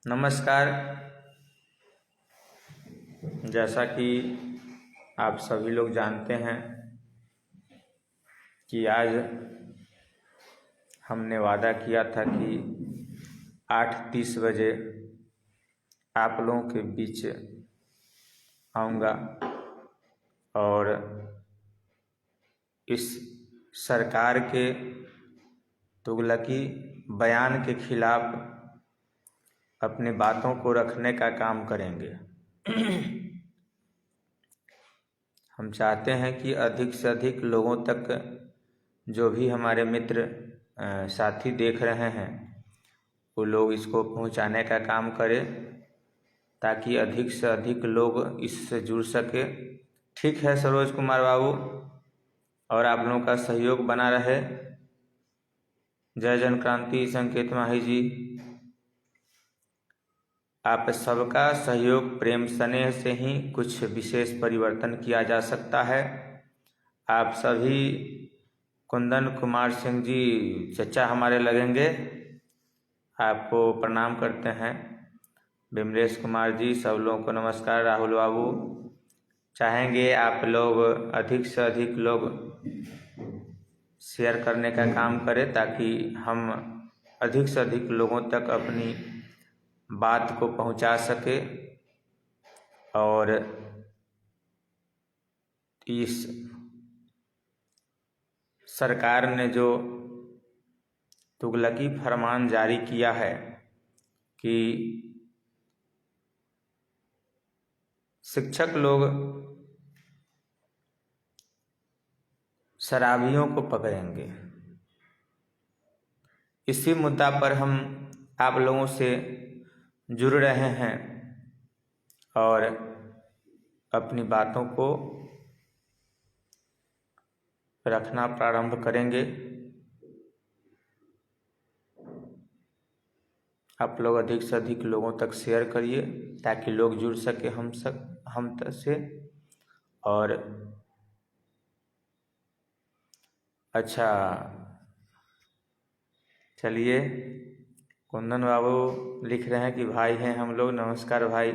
नमस्कार। जैसा कि आप सभी लोग जानते हैं कि आज हमने वादा किया था कि 8:30 बजे आप लोगों के बीच आऊँगा और इस सरकार के तुगलकी बयान के खिलाफ अपनी बातों को रखने का काम करेंगे। हम चाहते हैं कि अधिक से अधिक लोगों तक जो भी हमारे मित्र साथी देख रहे हैं वो लोग इसको पहुंचाने का काम करें ताकि अधिक से अधिक लोग इससे जुड़ सके। ठीक है सरोज कुमार बाबू, और आप लोगों का सहयोग बना रहे। जय जन क्रांति संकेत माही जी, आप सबका सहयोग प्रेम स्नेह से ही कुछ विशेष परिवर्तन किया जा सकता है। आप सभी कुंदन कुमार सिंह जी चचा हमारे लगेंगे, आपको प्रणाम करते हैं। विमलेश कुमार जी, सब लोगों को नमस्कार। राहुल बाबू, चाहेंगे आप लोग अधिक से अधिक लोग शेयर करने का काम करें ताकि हम अधिक से अधिक लोगों तक अपनी बात को पहुंचा सके और इस सरकार ने जो तुगलकी फरमान जारी किया है कि शिक्षक लोग शराबियों को पकड़ेंगे, इसी मुद्दा पर हम आप लोगों से जुड़ रहे हैं और अपनी बातों को रखना प्रारंभ करेंगे। आप लोग अधिक से अधिक लोगों तक शेयर करिए ताकि लोग जुड़ सके हम तक से। और अच्छा, चलिए, कुंदन बाबू लिख रहे हैं कि भाई हैं हम लोग। नमस्कार भाई।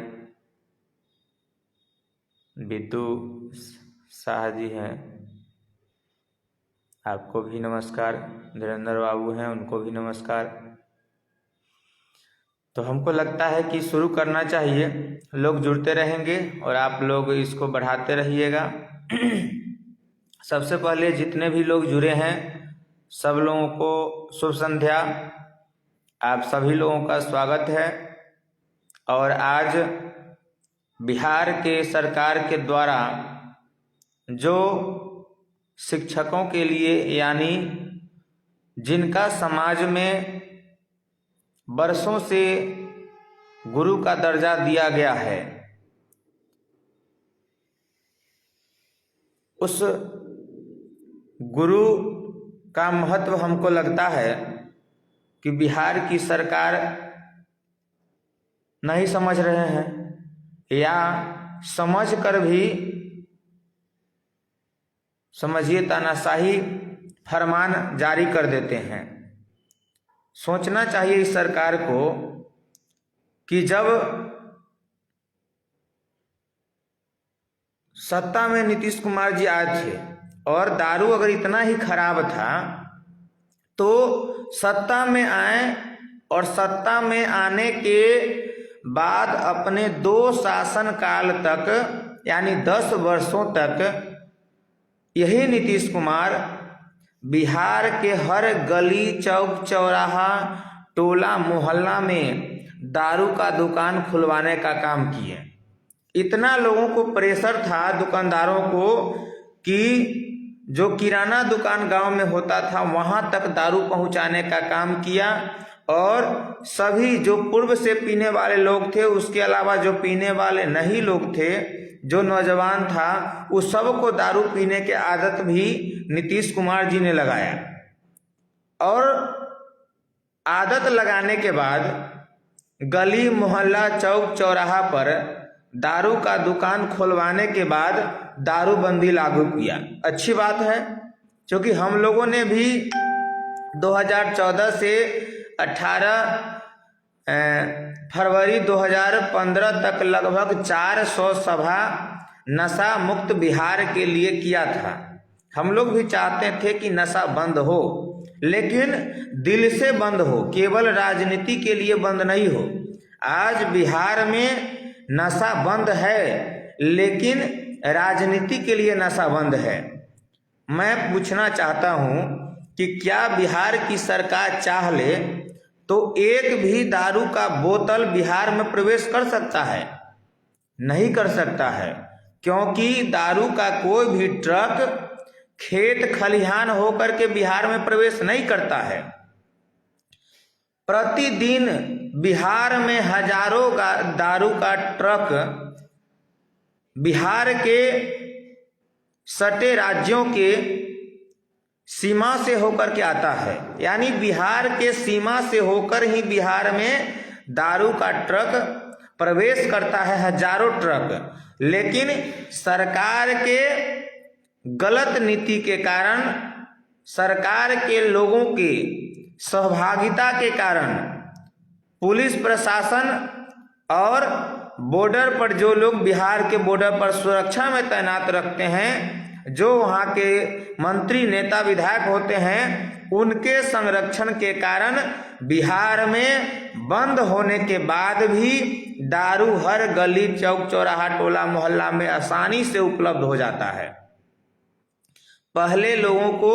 विद्यु शाह जी हैं, आपको भी नमस्कार। धीरेन्द्र बाबू हैं, उनको भी नमस्कार। तो हमको लगता है कि शुरू करना चाहिए। लोग जुड़ते रहेंगे और आप लोग इसको बढ़ाते रहिएगा। सबसे पहले जितने भी लोग जुड़े हैं सब लोगों को शुभ संध्या। आप सभी लोगों का स्वागत है। और आज बिहार के सरकार के द्वारा जो शिक्षकों के लिए, यानी जिनका समाज में वर्षों से गुरु का दर्जा दिया गया है, उस गुरु का महत्व हमको लगता है कि बिहार की सरकार नहीं समझ रहे हैं या समझ कर भी, समझिए, तानाशाही फरमान जारी कर देते हैं। सोचना चाहिए इस सरकार को कि जब सत्ता में नीतीश कुमार जी आए थे और दारू अगर इतना ही खराब था तो सत्ता में आए और सत्ता में आने के बाद अपने 2 शासन काल तक, यानी 10 वर्षों तक, यही नीतीश कुमार बिहार के हर गली चौक चौराहा टोला मोहल्ला में दारू का दुकान खुलवाने का काम किए। इतना लोगों को प्रेशर था, दुकानदारों को, कि जो किराना दुकान गांव में होता था वहां तक दारू पहुंचाने का काम किया। और सभी जो पूर्व से पीने वाले लोग थे, उसके अलावा जो पीने वाले नहीं लोग थे, जो नौजवान था, उस सबको दारू पीने के आदत भी नीतीश कुमार जी ने लगाया। और आदत लगाने के बाद गली मोहल्ला चौक चौराहा पर दारू का दुकान खुलवाने के बाद दारूबंदी लागू किया। अच्छी बात है, क्योंकि हम लोगों ने भी 2014 से 18 फरवरी 2015 तक लगभग 400 सभा नशा मुक्त बिहार के लिए किया था। हम लोग भी चाहते थे कि नशा बंद हो, लेकिन दिल से बंद हो, केवल राजनीति के लिए बंद नहीं हो। आज बिहार में नशा बंद है, लेकिन राजनीति के लिए नशा बंद है। मैं पूछना चाहता हूँ कि क्या बिहार की सरकार चाह ले तो एक भी दारू का बोतल बिहार में प्रवेश कर सकता है? नहीं कर सकता है, क्योंकि दारू का कोई भी ट्रक खेत खलिहान होकर के बिहार में प्रवेश नहीं करता है। प्रतिदिन बिहार में हजारों का दारू का ट्रक बिहार के सटे राज्यों के सीमा से होकर के आता है। यानी बिहार के सीमा से होकर ही बिहार में दारू का ट्रक प्रवेश करता है, हजारों ट्रक। लेकिन सरकार के गलत नीति के कारण, सरकार के लोगों की सहभागिता के कारण, पुलिस प्रशासन और बॉर्डर पर जो लोग बिहार के बॉर्डर पर सुरक्षा में तैनात रखते हैं, जो वहाँ के मंत्री नेता विधायक होते हैं, उनके संरक्षण के कारण बिहार में बंद होने के बाद भी दारू हर गली चौक चौराहा टोला मोहल्ला में आसानी से उपलब्ध हो जाता है। पहले लोगों को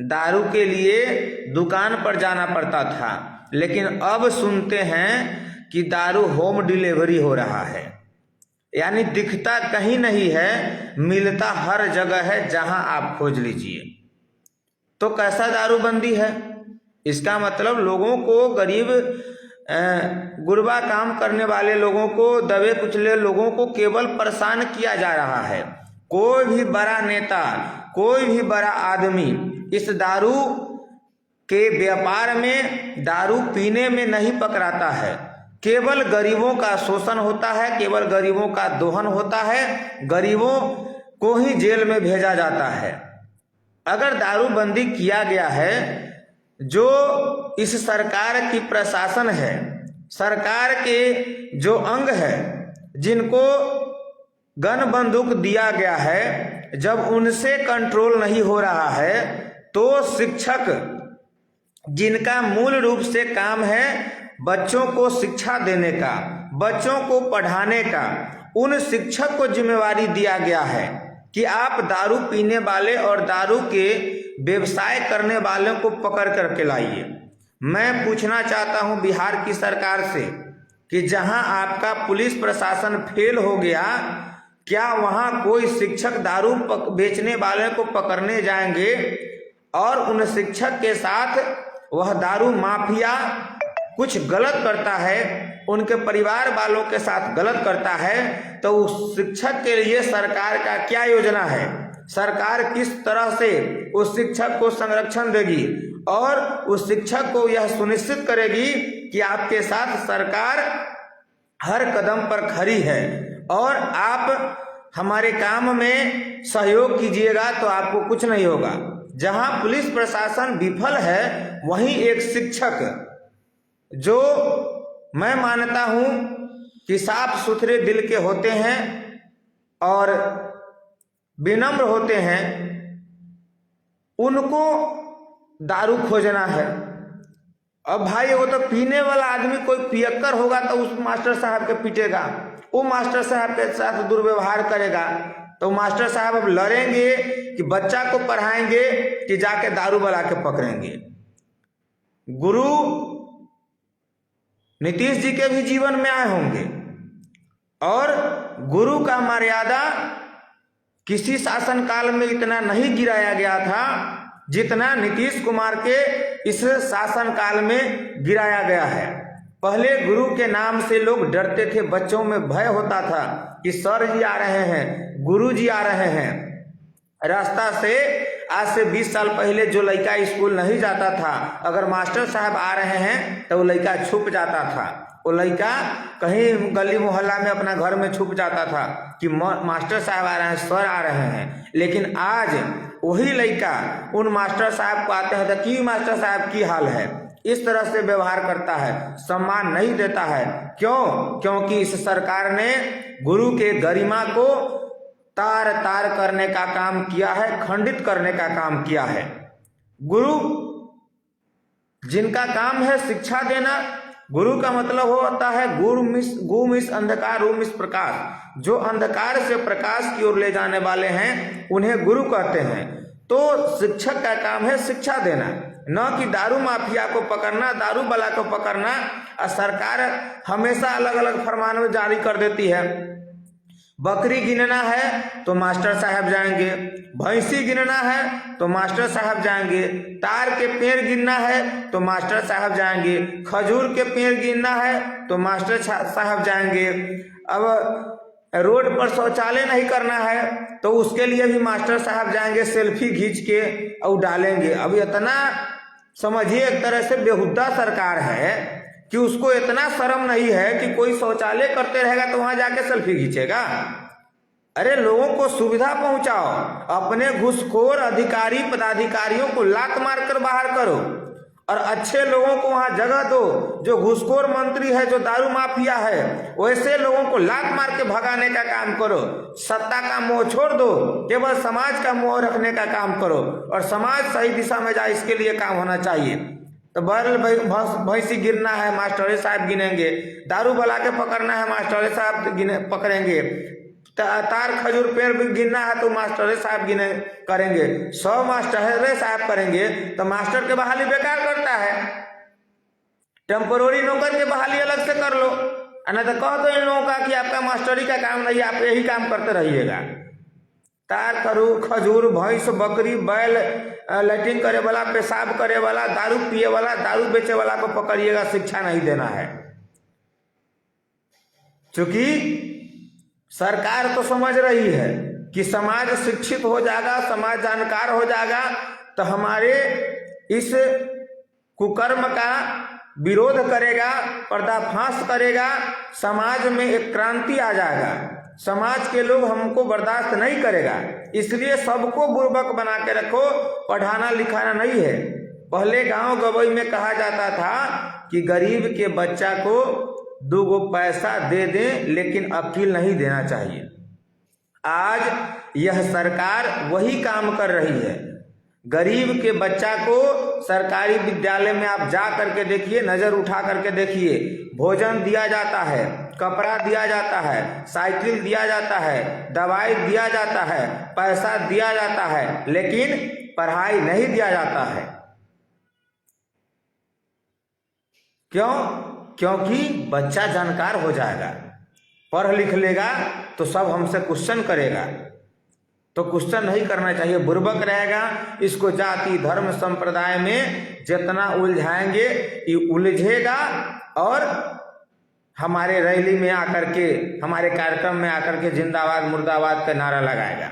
दारू के लिए दुकान पर जाना पड़ता था, लेकिन अब सुनते हैं कि दारू होम डिलीवरी हो रहा है। यानी दिखता कहीं नहीं है, मिलता हर जगह है, जहां आप खोज लीजिए। तो कैसा दारूबंदी है? इसका मतलब लोगों को, गरीब गुरबा काम करने वाले लोगों को, दबे कुचले लोगों को केवल परेशान किया जा रहा है। कोई भी बड़ा नेता, कोई भी बड़ा आदमी इस दारू के व्यापार में, दारू पीने में नहीं पकड़ाता है। केवल गरीबों का शोषण होता है, केवल गरीबों का दोहन होता है, गरीबों को ही जेल में भेजा जाता है। अगर दारूबंदी किया गया है, जो इस सरकार की प्रशासन है, सरकार के जो अंग है, जिनको गन बंदूक दिया गया है, जब उनसे कंट्रोल नहीं हो रहा है, तो शिक्षक, जिनका मूल रूप से काम है बच्चों को शिक्षा देने का, बच्चों को पढ़ाने का, उन शिक्षक को जिम्मेवारी दिया गया है कि आप दारू पीने वाले और दारू के व्यवसाय करने वालों को पकड़ करके लाइए। मैं पूछना चाहता हूं बिहार की सरकार से कि जहां आपका पुलिस प्रशासन फेल हो गया, क्या वहां कोई शिक्षक दारू बेचने वाले को पकड़ने जाएंगे और उन शिक्षक के साथ वह दारू माफिया कुछ गलत करता है, उनके परिवार वालों के साथ गलत करता है, तो उस शिक्षक के लिए सरकार का क्या योजना है? सरकार किस तरह से उस शिक्षक को संरक्षण देगी और उस शिक्षक को यह सुनिश्चित करेगी कि आपके साथ सरकार हर कदम पर खड़ी है और आप हमारे काम में सहयोग कीजिएगा तो आपको कुछ नहीं होगा। जहां पुलिस प्रशासन विफल है, वहीं एक शिक्षक, जो मैं मानता हूं कि साफ सुथरे दिल के होते हैं और विनम्र होते हैं, उनको दारू खोजना है। अब भाई वो तो पीने वाला आदमी कोई पियक्कर होगा तो उस मास्टर साहब के पीटेगा, वो मास्टर साहब के साथ दुर्व्यवहार करेगा, तो मास्टर साहब अब लड़ेंगे कि बच्चा को पढ़ाएंगे कि जाके दारू वाला के पकड़ेंगे। गुरु नीतीश जी के भी जीवन में आए होंगे और गुरु का मर्यादा किसी शासनकाल में इतना नहीं गिराया गया था जितना नीतीश कुमार के इस शासनकाल में गिराया गया है। पहले गुरु के नाम से लोग डरते थे, बच्चों में भय होता था कि सर जी आ रहे हैं, गुरु जी आ रहे हैं। रास्ता से आज से 20 साल पहले जो लड़का स्कूल नहीं जाता था, अगर मास्टर साहब आ रहे हैं तो वो लड़का छुप जाता था, वो लड़का कहीं गली मोहल्ला में अपना घर में छुप जाता था कि मास्टर साहब आ रहे हैं, सर आ रहे हैं। लेकिन आज वही लड़का उन मास्टर साहब को आते हैं तो कि मास्टर साहब की हाल है, इस तरह से व्यवहार करता है, सम्मान नहीं देता है। क्यों? क्योंकि इस सरकार ने गुरु के गरिमा को तार तार करने का काम किया है, खंडित करने का काम किया है। गुरु जिनका काम है शिक्षा देना, गुरु का मतलब होता है गु मिस अंधकार रू मिस प्रकाश। जो अंधकार से प्रकाश की ओर ले जाने वाले हैं उन्हें गुरु कहते हैं। तो शिक्षक का काम है शिक्षा देना, न कि दारू माफिया को पकड़ना, दारू वाला को पकड़ना। और सरकार हमेशा अलग अलग फरमान जारी कर देती है। बकरी गिनना है तो मास्टर साहब जाएंगे, भैंसी गिनना है तो मास्टर साहब जाएंगे, तार के पेड़ गिनना है तो मास्टर साहब जाएंगे, खजूर के पेड़ गिनना है तो मास्टर साहब जाएंगे। अब रोड पर शौचालय नहीं करना है तो उसके लिए भी मास्टर साहब जाएंगे, सेल्फी खींच के और डालेंगे। अब इतना समझिए एक तरह से बेहुदा सरकार है कि उसको इतना शर्म नहीं है कि कोई शौचालय करते रहेगा तो वहां जाके सेल्फी खींचेगा। अरे लोगों को सुविधा पहुंचाओ, अपने घूसखोर अधिकारी पदाधिकारियों को लात मारकर बाहर करो और अच्छे लोगों को वहां जगह दो। जो घूसखोर मंत्री है, जो दारू माफिया है, वैसे लोगों को लात मार के भगाने का काम करो। सत्ता का मोह छोड़ दो, केवल समाज का मोह रखने का काम करो और समाज सही दिशा में जाए, इसके लिए काम होना चाहिए। तो बैल भैंसी गिरना है मास्टर साहब गिनेंगे, दारू वाला के पकड़ना है मास्टर साहब पकड़ेंगे, तार खजूर पेड़ भी गिनना है तो मास्टर साहब गिने करेंगे। 100 मास्टर साहब करेंगे तो मास्टर के बहाली बेकार करता है। टेम्पोररी नौकर के बहाली अलग से कर लो, नहीं तो कह दो इन लोगों का कि आपका मास्टरी का काम नहीं, आप यही काम करते रहिएगा। तार खजूर भैंस बकरी बैल लैट्रिन करे वाला, पेशाब करे वाला, दारू पिए वाला, दारू बेचे वाला को पकड़िएगा, शिक्षा नहीं देना है। क्योंकि सरकार तो समझ रही है कि समाज शिक्षित हो जाएगा, समाज जानकार हो जाएगा तो हमारे इस कुकर्म का विरोध करेगा, पर्दाफाश करेगा, समाज में एक क्रांति आ जाएगा, समाज के लोग हमको बर्दाश्त नहीं करेगा। इसलिए सबको बुर्बक बना के रखो, पढ़ाना लिखाना नहीं है। पहले गांव गवई में कहा जाता था कि गरीब के बच्चा को 2 गो पैसा दे दें लेकिन अकील नहीं देना चाहिए। आज यह सरकार वही काम कर रही है। गरीब के बच्चा को सरकारी विद्यालय में आप जा करके देखिए, नजर उठा करके देखिए, भोजन दिया जाता है, कपड़ा दिया जाता है, साइकिल दिया जाता है, दवाई दिया जाता है, पैसा दिया जाता है, लेकिन पढ़ाई नहीं दिया जाता है। क्यों? क्योंकि बच्चा जानकार हो जाएगा, पढ़ लिख लेगा तो सब हमसे क्वेश्चन करेगा। तो क्वेश्चन नहीं करना चाहिए, बुर्बक रहेगा। इसको जाति धर्म संप्रदाय में जितना उलझाएंगे ये उलझेगा और हमारे रैली में आकर के, हमारे कार्यक्रम में आकर के जिंदाबाद मुर्दाबाद का नारा लगाएगा।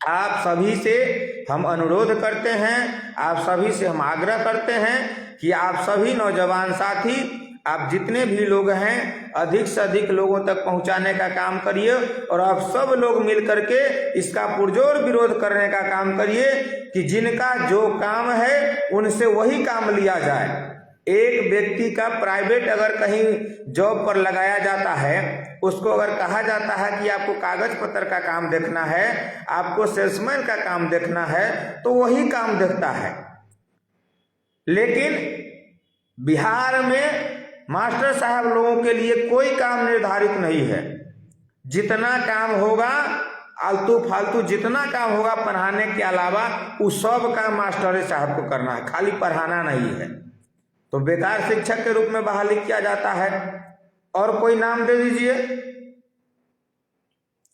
आप सभी से हम अनुरोध करते हैं, आप सभी से हम आग्रह करते हैं कि आप सभी नौजवान साथी, आप जितने भी लोग हैं, अधिक से अधिक लोगों तक पहुंचाने का काम करिए और आप सब लोग मिल करके इसका पुरजोर विरोध करने का काम करिए कि जिनका जो काम है उनसे वही काम लिया जाए। एक व्यक्ति का प्राइवेट अगर कहीं जॉब पर लगाया जाता है, उसको अगर कहा जाता है कि आपको कागज पत्र का काम देखना है, आपको सेल्समैन का काम देखना है, तो वही काम देखता है। लेकिन बिहार में मास्टर साहब लोगों के लिए कोई काम निर्धारित नहीं है। जितना काम होगा आलतू फालतू, जितना काम होगा पढ़ाने के अलावा, उस सब काम मास्टर साहब को करना है, खाली पढ़ाना नहीं है। तो बेकार शिक्षक के रूप में बहाली किया जाता है। और कोई नाम दे दीजिए,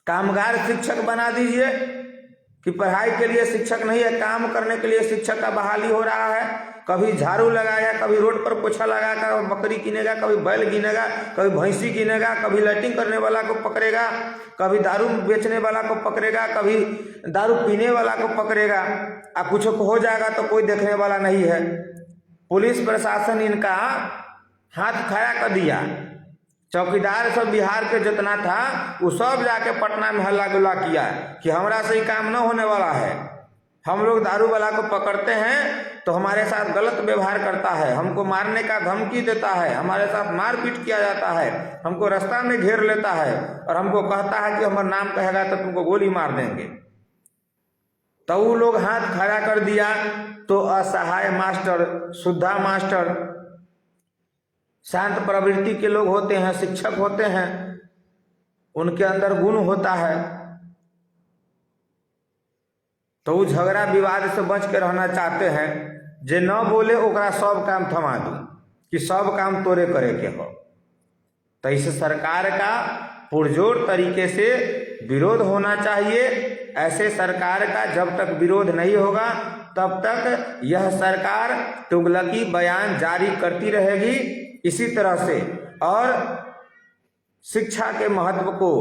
कामगार शिक्षक बना दीजिए कि पढ़ाई के लिए शिक्षक नहीं है, काम करने के लिए शिक्षक का बहाली हो रहा है। कभी झाड़ू लगाया, कभी रोड पर पोछा लगाकर बकरी गिनेगा, कभी बैल गिनेगा, कभी भैंसी गिनेगा, कभी लैट्रिन करने वाला को पकड़ेगा, कभी दारू बेचने वाला को पकड़ेगा, कभी दारू पीने वाला को पकड़ेगा। अब कुछ हो जाएगा तो कोई देखने वाला नहीं है। पुलिस प्रशासन इनका हाथ खड़ा कर दिया। चौकीदार सब बिहार के जितना था वो सब जाके पटना में हल्ला गुल्ला किया कि हमरा से ही काम न होने वाला है। हम लोग दारू वाला को पकड़ते हैं तो हमारे साथ गलत व्यवहार करता है, हमको मारने का धमकी देता है, हमारे साथ मारपीट किया जाता है, हमको रास्ता में घेर लेता है और हमको कहता है कि हमारा नाम कहेगा तो तुमको गोली मार देंगे। तो वो लोग हाथ खड़ा कर दिया तो असहाय मास्टर, शुद्धा मास्टर, शांत प्रवृत्ति के लोग होते हैं, शिक्षक होते हैं, उनके अंदर गुण होता है, तो वो झगड़ा विवाद से बच के रहना चाहते हैं। जे न बोले ओकरा सब काम थमा दूं कि सब काम तोरे करे के हो। तो इस सरकार का पुरजोर तरीके से विरोध होना चाहिए। ऐसे सरकार का जब तक विरोध नहीं होगा तब तक यह सरकार तुगलकी बयान जारी करती रहेगी इसी तरह से, और शिक्षा के महत्व को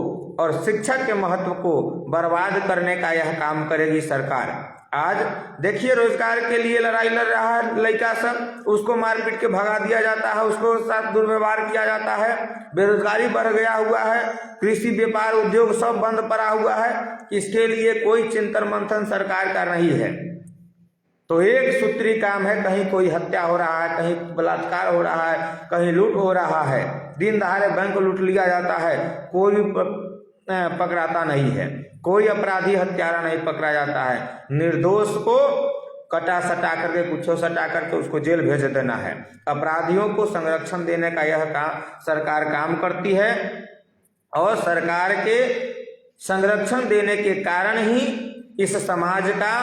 और शिक्षक के महत्व को बर्बाद करने का यह काम करेगी सरकार। आज देखिए, रोजगार के लिए लड़ाई लड़ रहा है लड़का सब, उसको मारपीट के भगा दिया जाता है, उसको साथ दुर्व्यवहार किया जाता है, बेरोजगारी बढ़ गया हुआ है, कृषि व्यापार उद्योग सब बंद पड़ा हुआ है। इसके लिए कोई चिंतन मंथन सरकार का नहीं है। तो एक सूत्री काम है, कहीं कोई हत्या हो रहा है, कहीं बलात्कार हो रहा है, कहीं लूट हो रहा है, दिन दहाड़े बैंक लूट लिया जाता है, कोई पकड़ाता नहीं है, कोई अपराधी हत्यारा नहीं पकड़ा जाता है। निर्दोष को कटा सटा करके, कुछो सटा करके उसको जेल भेज देना है। अपराधियों को संरक्षण देने का यह काम सरकार काम करती है, और सरकार के संरक्षण देने के कारण ही इस समाज का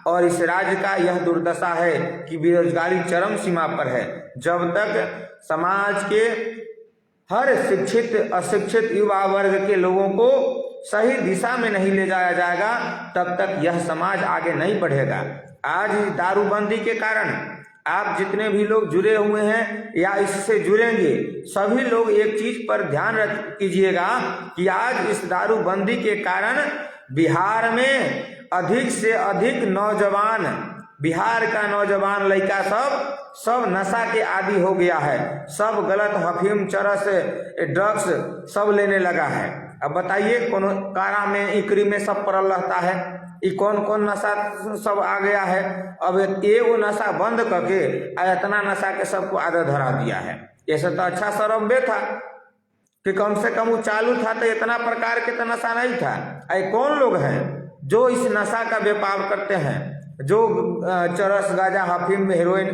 और इस राज्य का यह दुर्दशा है कि बेरोजगारी चरम सीमा पर है। जब तक समाज के हर शिक्षित अशिक्षित युवा वर्ग के लोगों को सही दिशा में नहीं ले जाया जाएगा तब तक यह समाज आगे नहीं बढ़ेगा। आज दारूबंदी के कारण आप जितने भी लोग जुड़े हुए हैं या इससे जुड़ेंगे, सभी लोग एक चीज पर ध्यान कीजिएगा कि आज इस दारूबंदी के कारण बिहार में अधिक से अधिक नौजवान, बिहार का नौजवान लड़का सब नशा के आदी हो गया है। सब गलत अफीम, चरस, ड्रग्स सब लेने लगा है। अब बताइए, कौन कारा में, इकरी में सब पड़ल रहता है, ये कौन कौन नशा सब आ गया है। अब एगो नशा बंद करके इतना नशा के सबको आदत धरा दिया है। ऐसे तो अच्छा सरम्बे था कि कम से कम वो चालू था तो इतना प्रकार के तो नशा नहीं था। ऐ कौन लोग हैं जो इस नशा का व्यापार करते हैं, जो चरस, गांजा, अफीम, हेरोइन,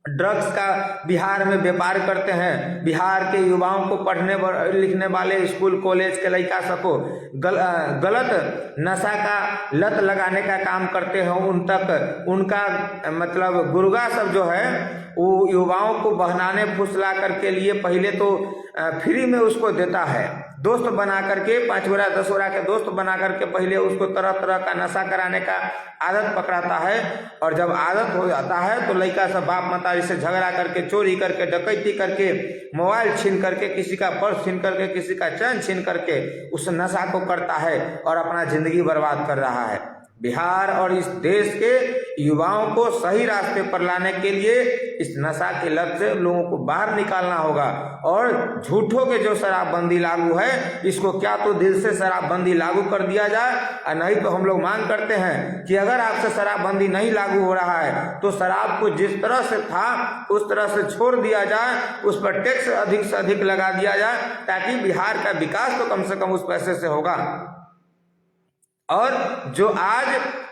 ड्रग्स का बिहार में व्यापार करते हैं। बिहार के युवाओं को पढ़ने लिखने वाले स्कूल कॉलेज के लड़का सबको गलत नशा का लत लगाने का काम करते हैं। उन तक उनका मतलब गुर्गा सब जो है वो युवाओं को बहनाने फुसला करके लिए पहले तो फ्री में उसको देता है, दोस्त बना करके, 5 गोरा 10 गोरा के दोस्त बना करके पहले उसको तरह तरह का नशा कराने का आदत पकड़ाता है। और जब आदत हो जाता है तो लड़का सब बाप मतारी से झगड़ा करके, चोरी करके, डकैती करके, मोबाइल छीन करके, किसी का पर्स छीन करके, किसी का चैन छीन करके उस नशा को करता है और अपना जिंदगी बर्बाद कर रहा है। बिहार और इस देश के युवाओं को सही रास्ते पर लाने के लिए इस नशा के लत से लोगों को बाहर निकालना होगा। और झूठों के जो शराबबंदी लागू है, इसको क्या तो दिल से शराबबंदी लागू कर दिया जाए, और नहीं तो हम लोग मांग करते हैं कि अगर आपसे शराबबंदी नहीं लागू हो रहा है तो शराब को जिस तरह से था उस तरह से छोड़ दिया जाए, उस पर टैक्स अधिक से अधिक लगा दिया जाए, ताकि बिहार का विकास तो कम से कम उस पैसे से होगा। और जो आज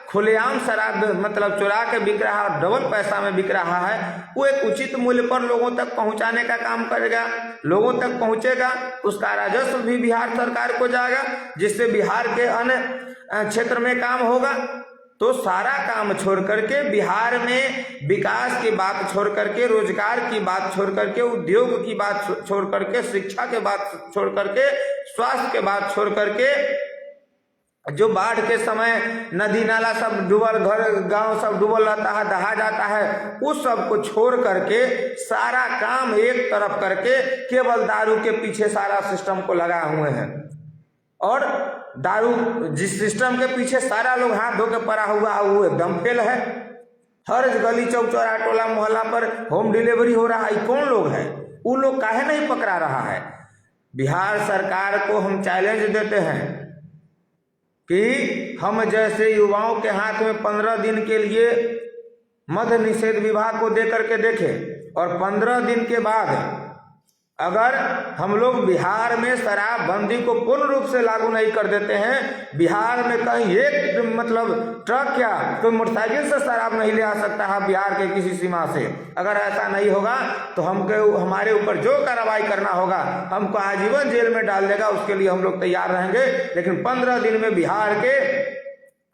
खुलेआम शराब मतलब चुरा के बिक रहा है और डबल पैसा में बिक रहा है, वो एक उचित मूल्य पर लोगों तक पहुंचाने का काम करेगा, लोगों तक पहुंचेगा, उसका राजस्व भी बिहार सरकार को जाएगा, जिससे बिहार के अन्य क्षेत्र में काम होगा। तो सारा काम छोड़ करके, बिहार में विकास की बात छोड़ करके, रोजगार की बात छोड़ करके, उद्योग की बात छोड़ करके, शिक्षा के बात छोड़ करके, स्वास्थ्य के बात छोड़ करके, जो बाढ़ के समय नदी नाला सब डूबल, घर गांव सब डूबल रहता है, दहा जाता है, उस सब को छोड़ करके सारा काम एक तरफ करके केवल दारू के पीछे सारा सिस्टम को लगाए हुए हैं। और दारू जिस सिस्टम के पीछे सारा लोग हाथ धो के पड़ा हुआ है वो एकदम फेल है। हर गली चौक चौराहा टोला मोहल्ला पर होम डिलीवरी हो रहा है। कौन लोग है वो लोग काहे नहीं पकड़ा रहा है? बिहार सरकार को हम चैलेंज देते हैं कि हम जैसे युवाओं के हाथ में 15 दिन के लिए मद्य निषेध विभाग को दे करके देखे और 15 दिन के बाद अगर हम लोग बिहार में शराबबंदी को पूर्ण रूप से लागू नहीं कर देते हैं, बिहार में कहीं एक मतलब ट्रक क्या कोई मोटरसाइकिल से शराब नहीं ले आ सकता है बिहार के किसी सीमा से, अगर ऐसा नहीं होगा तो हमको हमारे ऊपर जो कार्रवाई करना होगा हमको आजीवन जेल में डाल देगा, उसके लिए हम लोग तैयार रहेंगे। लेकिन 15 दिन में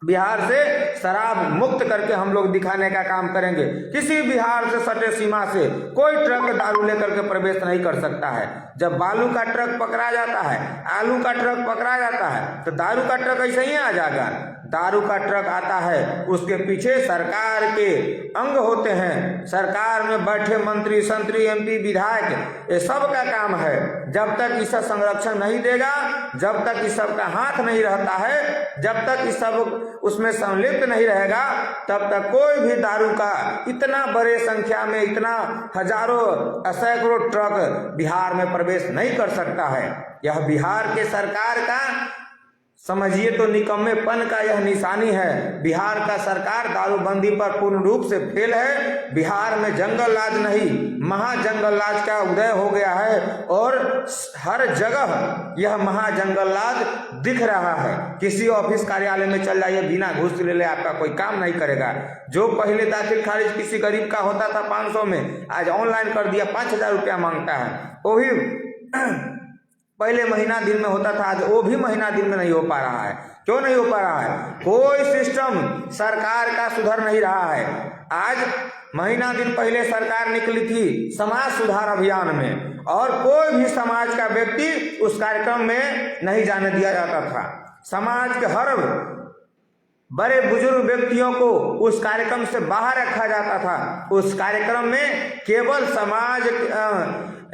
बिहार से शराब मुक्त करके हम लोग दिखाने का काम करेंगे। किसी बिहार से सटे सीमा से कोई ट्रक दारू लेकर के प्रवेश नहीं कर सकता है। जब बालू का ट्रक पकड़ा जाता है, आलू का ट्रक पकड़ा जाता है, तो दारू का ट्रक ऐसे ही आ जाएगा। दारू का ट्रक आता है, उसके पीछे सरकार के अंग होते हैं, सरकार में बैठे मंत्री संतरी MP विधायक, ये सब का काम है। जब तक इसका संरक्षण नहीं देगा, जब तक इस सब का हाथ नहीं रहता है, जब तक इस सब उसमें सम्मिलित नहीं रहेगा, तब तक कोई भी दारू का इतना बड़े संख्या में इतना हजारों सैकड़ों ट्रक बिहार में प्रवेश नहीं कर सकता है। यह बिहार के सरकार का समझिए तो निकम्मेपन का यह निशानी है। बिहार का सरकार दारूबंदी पर पूर्ण रूप से फेल है। बिहार में जंगल राज नहीं, महाजंगल राज का उदय हो गया है और हर जगह यह महाजंगल राज दिख रहा है। किसी ऑफिस कार्यालय में चल जाइए, बिना घूस ले आपका कोई काम नहीं करेगा। जो पहले दाखिल खारिज किसी गरीब का होता था 500 में, आज ऑनलाइन कर दिया, 5000 रुपया मांगता है। वो भी पहले महीना दिन में होता था, आज वो भी महीना दिन में नहीं हो पा रहा है। क्यों नहीं हो पा रहा है? कोई सिस्टम सरकार का सुधर नहीं रहा है। आज महीना दिन पहले सरकार निकली थी समाज सुधार अभियान में, और कोई भी समाज का व्यक्ति उस कार्यक्रम में नहीं जाने दिया जाता था। समाज के हर बड़े बुजुर्ग व्यक्तियों को उस कार्यक्रम से बाहर रखा जाता था। उस कार्यक्रम में केवल समाज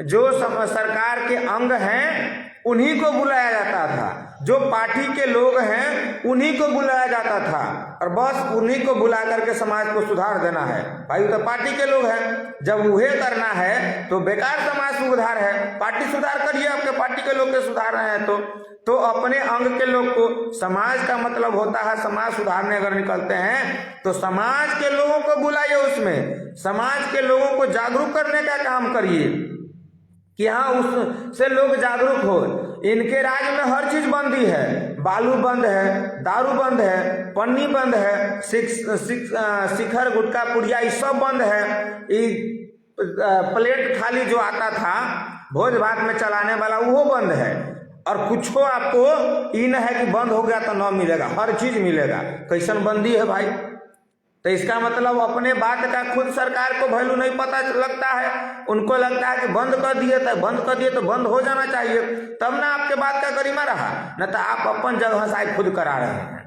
जो सरकार के अंग हैं उन्हीं को बुलाया जाता था, जो पार्टी के लोग हैं उन्हीं को बुलाया जाता था, और बस उन्हीं को बुला करके समाज को सुधार देना है। भाई तो पार्टी के लोग हैं, जब वह करना है तो बेकार समाज सुधार है। पार्टी सुधार करिए, आपके पार्टी के लोग के सुधार रहे हैं तो अपने अंग के लोग को, समाज का मतलब होता है समाज सुधारने अगर निकलते हैं तो समाज के लोगों को बुलाइए, उसमें समाज के लोगों को जागरूक करने का काम करिए कि हाँ उससे लोग जागरूक हो। इनके राज्य में हर चीज बंदी है, बालू बंद है, दारू बंद है, पन्नी बंद है, शिखर गुटखा पुड़िया ये सब बंद है। प्लेट थाली जो आता था भोज भात में चलाने वाला वो बंद है, और कुछ आपको इन है कि बंद हो गया तो न मिलेगा, हर चीज मिलेगा। कैसन बंदी है भाई? तो इसका मतलब अपने बात का खुद सरकार को वैल्यू नहीं पता लगता है। उनको लगता है कि बंद कर दिए तो बंद हो जाना चाहिए, तब ना आपके बात का गरिमा रहा, न तो आप अपन जगह से खुद करा रहे हैं,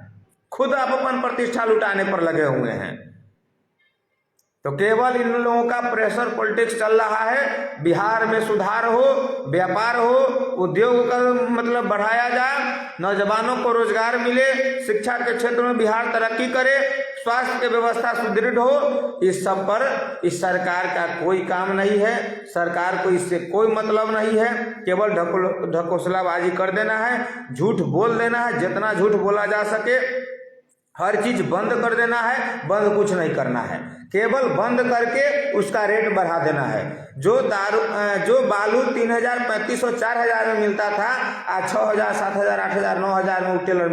खुद आप अपन प्रतिष्ठा लुटाने पर लगे हुए हैं। तो केवल इन लोगों का प्रेशर पॉलिटिक्स चल रहा है। बिहार में सुधार हो, व्यापार हो, उद्योग का मतलब बढ़ाया जाए, नौजवानों को रोजगार मिले, शिक्षा के क्षेत्र में बिहार तरक्की करे, स्वास्थ्य की व्यवस्था सुदृढ़ हो। इस सब पर इस सरकार का कोई काम नहीं है। सरकार को इससे कोई मतलब नहीं है, केवल ढकोसलाबाजी कर देना है, झूठ बोल देना है, जितना झूठ बोला जा सके हर चीज बंद कर देना है। बंद कुछ नहीं करना है, केवल बंद करके उसका रेट बढ़ा देना है। जो बालू 3000, 3500, 4000 में मिलता था, आज 6000, 7000, 8000, 9000 में टेलर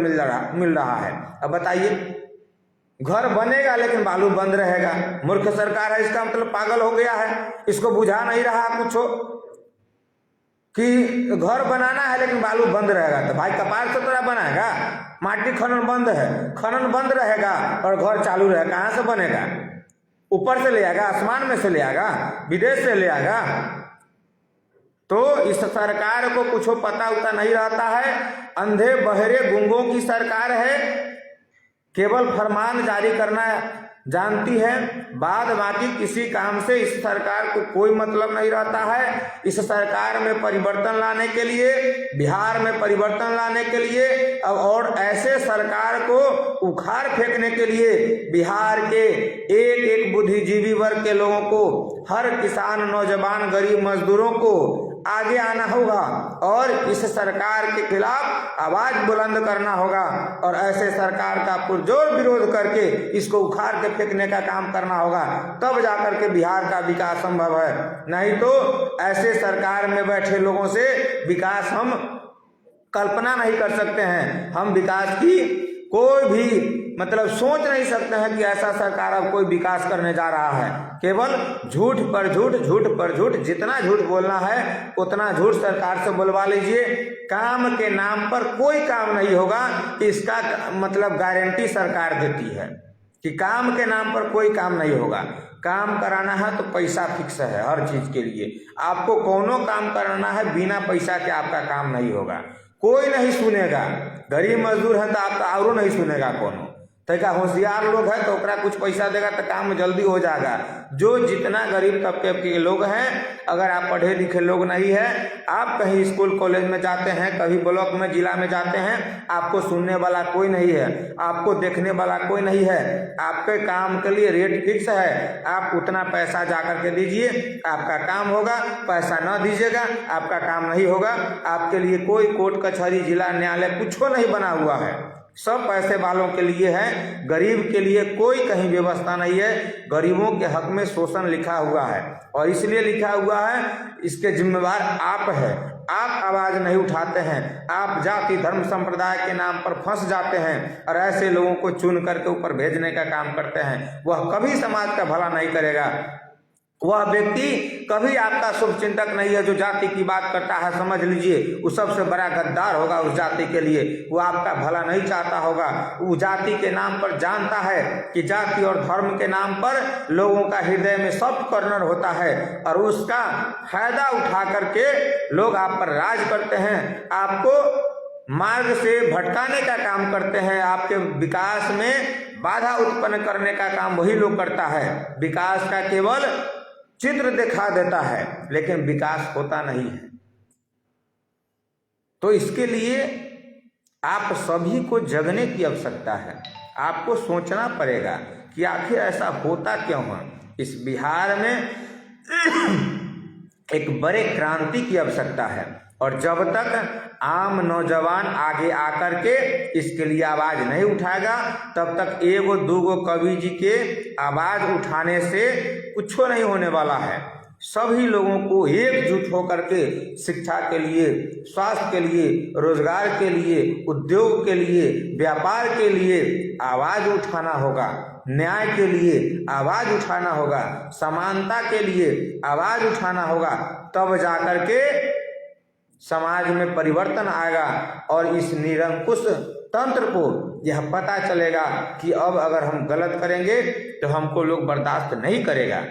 मिल रहा है। अब बताइए, घर बनेगा लेकिन बालू बंद रहेगा। मूर्ख सरकार है, इसका मतलब पागल हो गया है, इसको बुझा नहीं रहा कुछ कि घर बनाना है लेकिन बालू बंद रहेगा। तो भाई कपार से तोरा बनाएगा? माटी खनन बंद है, खनन बंद रहेगा और घर चालू रहेगा, कहाँ से बनेगा? ऊपर से ले आएगा, आसमान में से ले आएगा, विदेश से ले आएगा? तो इस सरकार को कुछ पता उता नहीं रहता है। अंधे बहरे गुंगों की सरकार है, केवल फरमान जारी करना जानती है, बाद बाकी किसी काम से इस सरकार को कोई मतलब नहीं रहता है। इस सरकार में परिवर्तन लाने के लिए, बिहार में परिवर्तन लाने के लिए और ऐसे सरकार को उखाड़ फेंकने के लिए बिहार के एक एक बुद्धिजीवी वर्ग के लोगों को, हर किसान, नौजवान, गरीब मजदूरों को आगे आना होगा और इस सरकार के खिलाफ आवाज बुलंद करना होगा और ऐसे सरकार का पुरजोर विरोध करके इसको उखाड़ के फेंकने का काम करना होगा, तब जाकर के बिहार का विकास संभव है। नहीं तो ऐसे सरकार में बैठे लोगों से विकास हम कल्पना नहीं कर सकते हैं। हम विकास की कोई भी मतलब सोच नहीं सकते हैं कि ऐसा सरकार अब कोई विकास करने जा रहा है। केवल झूठ पर झूठ, झूठ पर झूठ, जितना झूठ बोलना है उतना झूठ सरकार से बुलवा लीजिए। काम के नाम पर कोई काम नहीं होगा, इसका मतलब गारंटी सरकार देती है कि काम के नाम पर कोई काम नहीं होगा। काम कराना है तो पैसा फिक्स है हर चीज के लिए। आपको कोनो काम कराना है, बिना पैसा के आपका काम नहीं होगा, कोई नहीं सुनेगा। गरीब मजदूर है तो आपका और नहीं सुनेगा कोनो। तैका होशियार लोग है तो ओकरा कुछ पैसा देगा तो काम जल्दी हो जाएगा। जो जितना गरीब तबके के लोग हैं, अगर आप पढ़े लिखे लोग नहीं है, आप कहीं स्कूल कॉलेज में जाते हैं, कभी ब्लॉक में जिला में जाते हैं, आपको सुनने वाला कोई नहीं है, आपको देखने वाला कोई नहीं है। आपके काम के लिए रेट फिक्स है, आप उतना पैसा जाकर के दीजिए, आपका काम होगा। पैसा न दीजिएगा आपका काम नहीं होगा। आपके लिए कोई कोर्ट कचहरी जिला न्यायालय कुछ नहीं बना हुआ है, सब पैसे वालों के लिए है। गरीब के लिए कोई कहीं व्यवस्था नहीं है। गरीबों के हक में शोषण लिखा हुआ है और इसलिए लिखा हुआ है, इसके जिम्मेवार आप हैं। आप आवाज नहीं उठाते हैं, आप जाति धर्म संप्रदाय के नाम पर फंस जाते हैं और ऐसे लोगों को चुन करके ऊपर भेजने का काम करते हैं। वह कभी समाज का भला नहीं करेगा। वह व्यक्ति कभी आपका शुभ चिंतक नहीं है। जो जाति की बात करता है, समझ लीजिए वो सबसे बड़ा गद्दार होगा उस जाति के लिए। वो आपका भला नहीं चाहता होगा। वो जाति के नाम पर जानता है कि जाति और धर्म के नाम पर लोगों का हृदय में सॉफ्ट कॉर्नर होता है और उसका फायदा उठा करके लोग आप पर राज करते हैं, आपको मार्ग से भटकाने का काम करते हैं। आपके विकास में बाधा उत्पन्न करने का काम वही लोग करता है। विकास का केवल चित्र दिखा देता है लेकिन विकास होता नहीं है। तो इसके लिए आप सभी को जगने की आवश्यकता है। आपको सोचना पड़ेगा कि आखिर ऐसा होता क्यों है। इस बिहार में एक बड़े क्रांति की आवश्यकता है और जब तक आम नौजवान आगे आकर के इसके लिए आवाज नहीं उठाएगा, तब तक एगो दूगो कवि जी के आवाज उठाने से कुछ नहीं होने वाला है। सभी लोगों को एकजुट होकर के शिक्षा के लिए, स्वास्थ्य के लिए, रोजगार के लिए, उद्योग के लिए, व्यापार के लिए आवाज उठाना होगा। न्याय के लिए आवाज उठाना होगा, समानता के लिए आवाज उठाना होगा। तब जाकर के समाज में परिवर्तन आएगा और इस निरंकुश तंत्र को यह पता चलेगा कि अब अगर हम गलत करेंगे तो हमको लोग बर्दाश्त नहीं करेगा।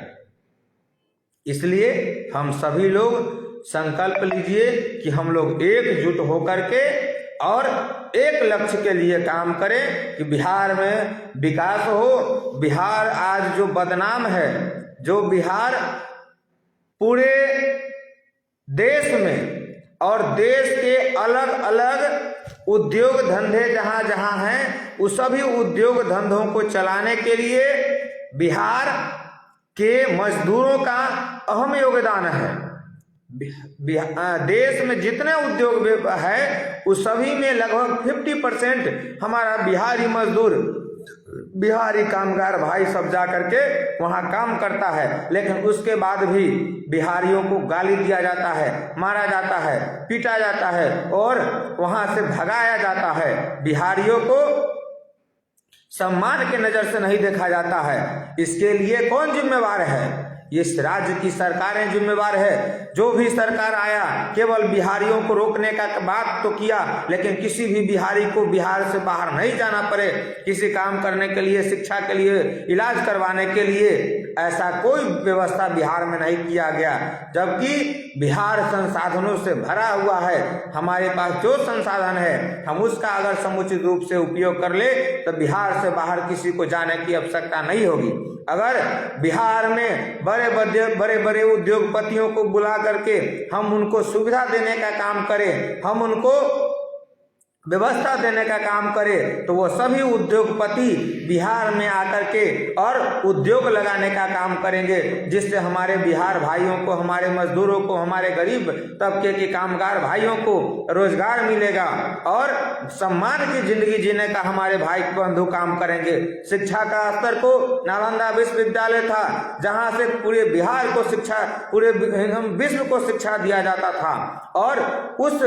इसलिए हम सभी लोग संकल्प लीजिए कि हम लोग एकजुट होकर के और एक लक्ष्य के लिए काम करें कि बिहार में विकास हो। बिहार आज जो बदनाम है, जो बिहार पूरे देश में और देश के अलग अलग उद्योग धंधे जहां जहां हैं, उस सभी उद्योग धंधों को चलाने के लिए बिहार के मजदूरों का अहम योगदान है। देश में जितने उद्योग है उस सभी में लगभग 50% हमारा बिहारी मजदूर, बिहारी कामगार भाई सब जा करके वहाँ काम करता है। लेकिन उसके बाद भी बिहारियों को गाली दिया जाता है, मारा जाता है, पीटा जाता है और वहाँ से भगाया जाता है। बिहारियों को सम्मान के नजर से नहीं देखा जाता है। इसके लिए कौन जिम्मेवार है? इस राज्य की सरकारें जिम्मेवार है। जो भी सरकार आया केवल बिहारियों को रोकने का बात तो किया, लेकिन किसी भी बिहारी को बिहार से बाहर नहीं जाना पड़े। किसी काम करने के लिए, शिक्षा के लिए, इलाज करवाने के लिए ऐसा कोई व्यवस्था बिहार में नहीं किया गया। जबकि बिहार संसाधनों से भरा हुआ है। हमारे पास जो संसाधन है हम उसका अगर समुचित रूप से उपयोग कर ले तो बिहार से बाहर किसी को जाने की आवश्यकता नहीं होगी। अगर बिहार में बड़े बड़े उद्योगपतियों को बुला करके हम उनको सुविधा देने का काम करें, हम उनको व्यवस्था देने का काम करे तो वो सभी उद्योगपति बिहार में आकर के और उद्योग लगाने का काम करेंगे, जिससे हमारे बिहार भाइयों को, हमारे मजदूरों को, हमारे गरीब तबके के कामगार भाइयों को रोजगार मिलेगा और सम्मान की जिंदगी जीने का हमारे भाई बंधु काम करेंगे। शिक्षा का स्तर को नालंदा विश्वविद्यालय था जहां से पूरे बिहार को शिक्षा, पूरे विश्व को शिक्षा दिया जाता था, और उस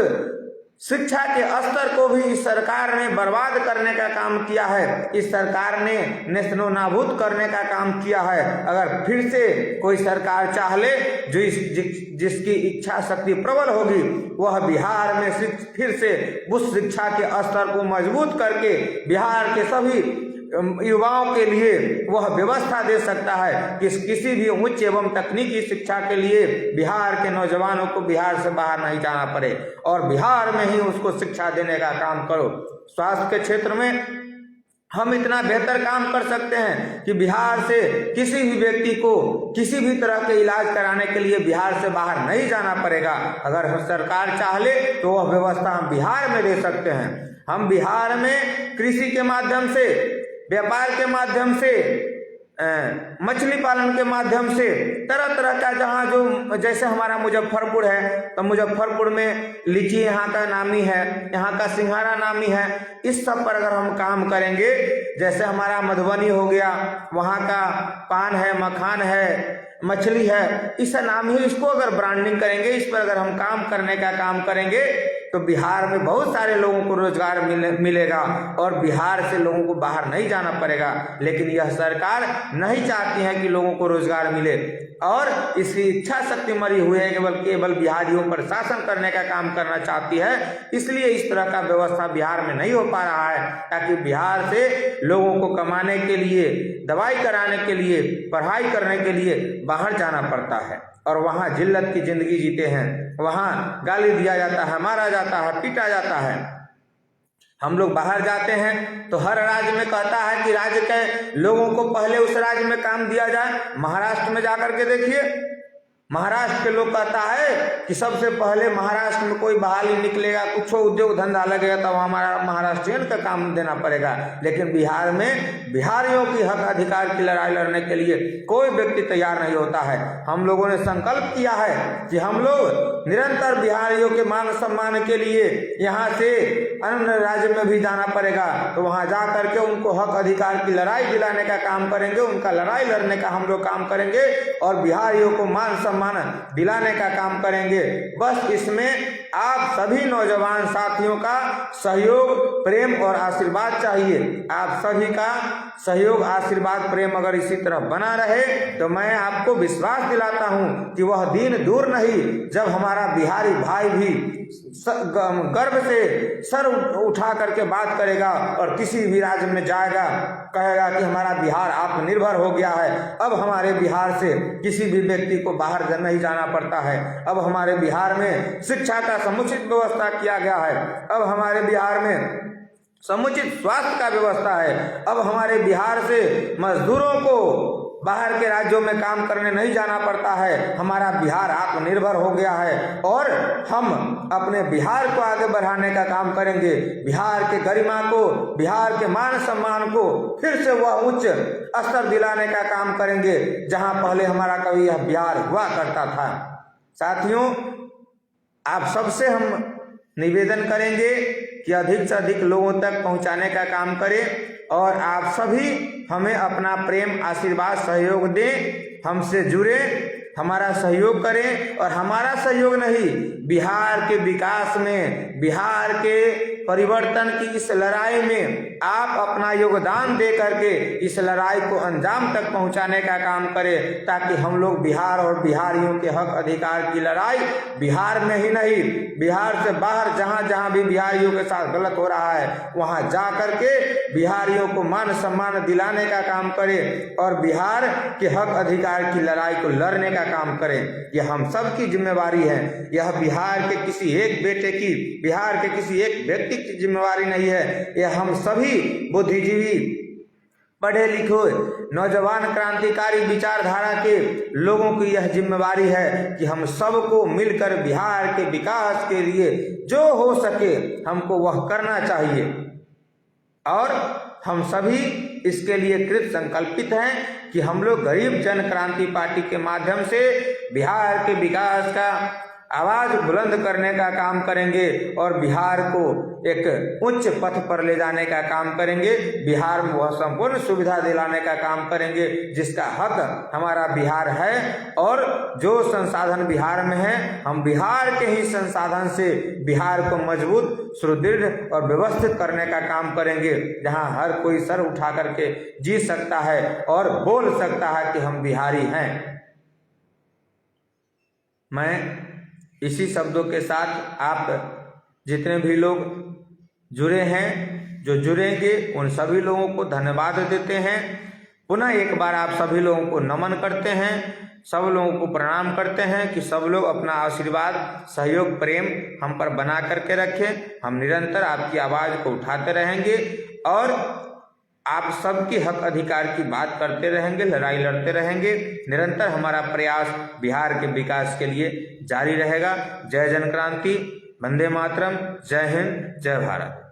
शिक्षा के स्तर को भी इस सरकार ने बर्बाद करने का काम किया है। इस सरकार ने नेस्तनो नाबूद करने का काम किया है। अगर फिर से कोई सरकार चाह ले, जिसकी इच्छा शक्ति प्रबल होगी, वह बिहार में फिर से उस शिक्षा के स्तर को मजबूत करके बिहार के सभी युवाओं के लिए वह व्यवस्था दे सकता है कि किसी भी उच्च एवं तकनीकी शिक्षा के लिए बिहार के नौजवानों को बिहार से बाहर नहीं जाना पड़े और बिहार में ही उसको शिक्षा देने का काम करो। स्वास्थ्य के क्षेत्र में हम इतना बेहतर काम कर सकते हैं कि बिहार से किसी भी व्यक्ति को किसी भी तरह के इलाज कराने के लिए बिहार से बाहर नहीं जाना पड़ेगा। अगर सरकार चाह ले तो वह व्यवस्था हम बिहार में दे सकते हैं। हम बिहार में कृषि के माध्यम से, व्यापार के माध्यम से, मछली पालन के माध्यम से, तरह तरह का, जहाँ जो जैसे हमारा मुजफ्फरपुर है तो मुजफ्फरपुर में लीची यहाँ का नामी है, यहाँ का सिंघाड़ा नामी है। इस सब पर अगर हम काम करेंगे, जैसे हमारा मधुबनी हो गया, वहाँ का पान है, मखान है, मछली है, इस नाम ही इसको अगर ब्रांडिंग करेंगे, इस पर अगर हम काम करने का काम करेंगे तो बिहार में बहुत सारे लोगों को रोजगार मिलेगा और बिहार से लोगों को बाहर नहीं जाना पड़ेगा। लेकिन यह सरकार नहीं चाहती है कि लोगों को रोजगार मिले और इसकी इच्छा शक्ति मरी हुई है केवल बिहारियों पर शासन करने का काम करना चाहती है। इसलिए इस तरह का व्यवस्था बिहार में नहीं हो पा रहा है, ताकि बिहार से लोगों को कमाने के लिए, दवाई कराने के लिए, पढ़ाई करने के लिए बाहर जाना पड़ता है और वहाँ जिल्लत की जिंदगी जीते हैं। वहाँ गाली दिया जाता है, मारा जाता है, पीटा जाता है। हम लोग बाहर जाते हैं तो हर राज्य में कहता है कि राज्य के लोगों को पहले उस राज्य में काम दिया जाए। महाराष्ट्र में जाकर के देखिए, महाराष्ट्र के लोग कहता है कि सबसे पहले महाराष्ट्र में कोई बहाली निकलेगा, कुछ उद्योग धंधा लगेगा तो हमारा महाराष्ट्रियन का काम देना पड़ेगा। लेकिन बिहार में बिहारियों की हक अधिकार की लड़ाई लड़ने के लिए कोई व्यक्ति तैयार नहीं होता है। हम लोगों ने संकल्प किया है कि हम लोग निरंतर बिहारियों के मान सम्मान के लिए यहाँ से अन्य राज्य में भी जाना पड़ेगा तो वहाँ जा करके उनको हक अधिकार की लड़ाई दिलाने का काम करेंगे, उनका लड़ाई लड़ने का हम लोग काम करेंगे और बिहारियों को मान सम्मान दिलाने का काम करेंगे। बस इसमें आप सभी नौजवान साथियों का सहयोग, प्रेम और आशीर्वाद चाहिए। आप सभी का सहयोग, आशीर्वाद, प्रेम अगर इसी तरह बना रहे तो मैं आपको विश्वास दिलाता हूं कि वह दिन दूर नहीं जब हमारा बिहारी भाई भी गर्व से सर उठा करके बात करेगा और किसी भी राज्य में जाएगा, कहेगा कि हमारा बिहार आत्मनिर्भर हो गया है। अब हमारे बिहार से किसी भी व्यक्ति को बाहर नहीं जाना पड़ता है। अब हमारे बिहार में शिक्षा का समुचित व्यवस्था किया गया है। अब हमारे बिहार में समुचित स्वास्थ्य का व्यवस्था है। अब हमारे बिहार से मजदूरों को बाहर के राज्यों में काम करने नहीं जाना पड़ता है। हमारा बिहार आत्मनिर्भर हो गया है और हम अपने बिहार को आगे बढ़ाने का काम करेंगे। बिहार के गरिमा को, बिहार के मान सम्मान को फिर से वह उच्च स्तर दिलाने का काम करेंगे जहां पहले हमारा कभी यह बिहार हुआ करता था। साथियों, आप सबसे हम निवेदन करेंगे कि अधिक से अधिक लोगों तक पहुंचाने का काम करें और आप सभी हमें अपना प्रेम, आशीर्वाद, सहयोग दें, हमसे जुड़े, हमारा सहयोग करें। और हमारा सहयोग नहीं, बिहार के विकास में, बिहार के परिवर्तन की इस लड़ाई में आप अपना योगदान दे करके इस लड़ाई को अंजाम तक पहुंचाने का काम करें, ताकि हम लोग बिहार और बिहारियों के हक अधिकार की लड़ाई बिहार में ही नहीं, बिहार से बाहर जहां जहां भी बिहारियों के साथ गलत हो रहा है वहां जा करके बिहारियों को मान सम्मान दिलाने का काम करें और बिहार के हक अधिकार की लड़ाई को लड़ने का काम करें। यह हम सब की जिम्मेवारी है। यह बिहार के किसी एक बेटे की, बिहार के किसी एक व्यक्ति की जिम्मेवारी नहीं है। यह हम सभी बुद्धिजीवी, पढ़े लिखे नौजवान क्रांतिकारी विचारधारा के लोगों की यह जिम्मेवारी है कि हम सबको मिलकर बिहार के विकास के लिए जो हो सके हमको वह करना चाहिए और हम सभी इसके लिए कृत संकल्पित हैं कि हम लोग गरीब जन क्रांति पार्टी के माध्यम से बिहार के विकास का आवाज बुलंद करने का काम करेंगे और बिहार को एक उच्च पथ पर ले जाने का काम करेंगे। बिहार में वह संपूर्ण सुविधा दिलाने का काम करेंगे जिसका हक हमारा बिहार है और जो संसाधन बिहार में है हम बिहार के ही संसाधन से बिहार को मजबूत, सुदृढ़ और व्यवस्थित करने का काम करेंगे, जहां हर कोई सर उठा करके जी सकता है और बोल सकता है कि हम बिहारी हैं। मैं इसी शब्दों के साथ आप जितने भी लोग जुड़े हैं, जो जुड़ेंगे, उन सभी लोगों को धन्यवाद देते हैं। पुनः एक बार आप सभी लोगों को नमन करते हैं, सब लोगों को प्रणाम करते हैं कि सब लोग अपना आशीर्वाद, सहयोग, प्रेम हम पर बना करके रखें। हम निरंतर आपकी आवाज़ को उठाते रहेंगे और आप सबके हक अधिकार की बात करते रहेंगे, लड़ाई लड़ते रहेंगे। निरंतर हमारा प्रयास बिहार के विकास के लिए जारी रहेगा। जय जन क्रांति, वंदे मातरम, जय हिंद, जय भारत।